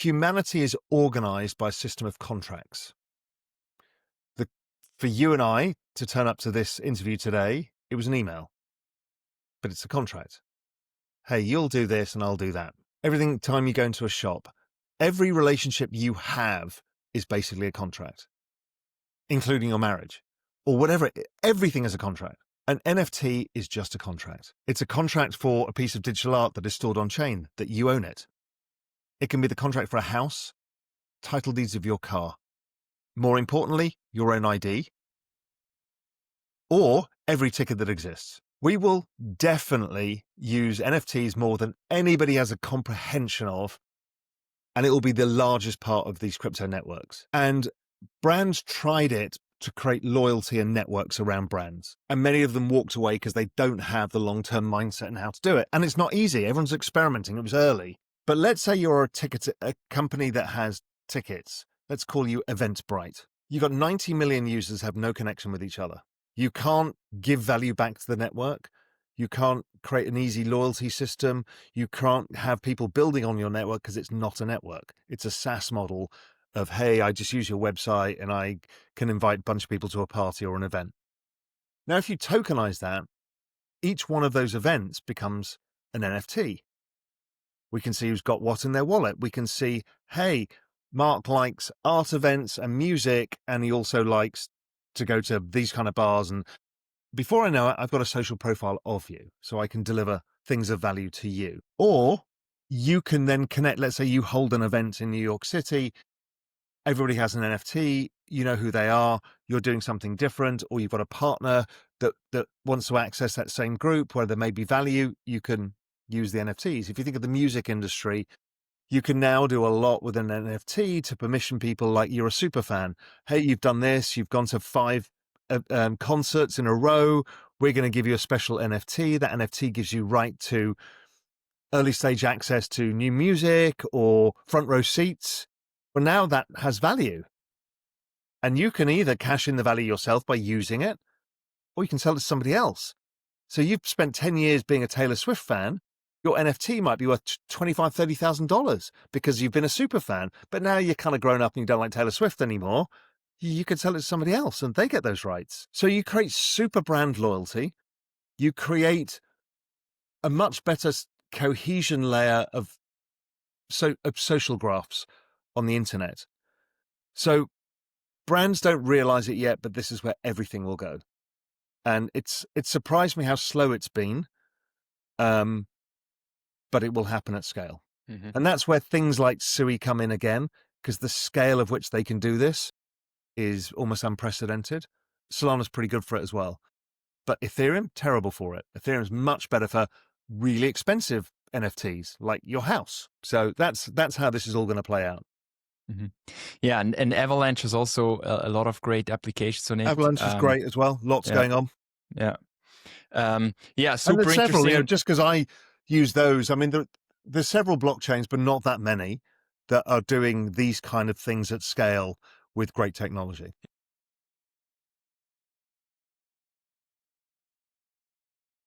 Humanity is organized by a system of contracts. For you and I to turn up to this interview today, it was an email, but it's a contract. Hey, you'll do this and I'll do that. Every time you go into a shop, every relationship you have is basically a contract, including your marriage or whatever. Everything is a contract. An NFT is just a contract. It's a contract for a piece of digital art that is stored on chain, that you own it. It can be the contract for a house, title deeds of your car. More importantly, your own ID, or every ticket that exists. We will definitely use NFTs more than anybody has a comprehension of, and it will be the largest part of these crypto networks. And brands tried it to create loyalty and networks around brands. And many of them walked away because they don't have the long-term mindset and how to do it. And it's not easy. Everyone's experimenting. It was early. But let's say you're a company that has tickets. Let's call you Eventbrite. You've got 90 million users have no connection with each other. You can't give value back to the network. You can't create an easy loyalty system. You can't have people building on your network because it's not a network. It's a SaaS model of, hey, I just use your website and I can invite a bunch of people to a party or an event. Now, if you tokenize that, each one of those events becomes an NFT. We can see who's got what in their wallet. We can see, hey, Mark likes art events and music, and he also likes to go to these kind of bars. And before I know it, I've got a social profile of you, so I can deliver things of value to you. Or you can then connect. Let's say you hold an event in New York City. Everybody has an NFT. You know who they are. You're doing something different, or you've got a partner that wants to access that same group where there may be value. You can use the NFTs. If you think of the music industry, you can now do a lot with an NFT to permission people like you're a super fan. Hey, you've done this. You've gone to 5 concerts in a row. We're going to give you a special NFT. That NFT gives you right to early stage access to new music or front row seats. Well, now that has value. And you can either cash in the value yourself by using it, or you can sell it to somebody else. So you've spent 10 years being a Taylor Swift fan. Your NFT might be worth $25,000, $30,000 because you've been a super fan, but now you're kind of grown up and you don't like Taylor Swift anymore. You can sell it to somebody else and they get those rights. So you create super brand loyalty. You create a much better cohesion layer of social graphs on the internet. So brands don't realize it yet, but this is where everything will go. And it surprised me how slow it's been. But it will happen at scale. Mm-hmm. And that's where things like Sui come in again, because the scale of which they can do this is almost unprecedented. Solana's pretty good for it as well. But Ethereum, terrible for it. Ethereum's much better for really expensive NFTs, like your house. So that's how this is all going to play out. Mm-hmm. Yeah, and Avalanche is also a lot of great applications on it. Avalanche is great as well. Lots going on. Yeah. Super interesting. Several, just because I use those. I mean, there's several blockchains, but not that many that are doing these kind of things at scale with great technology.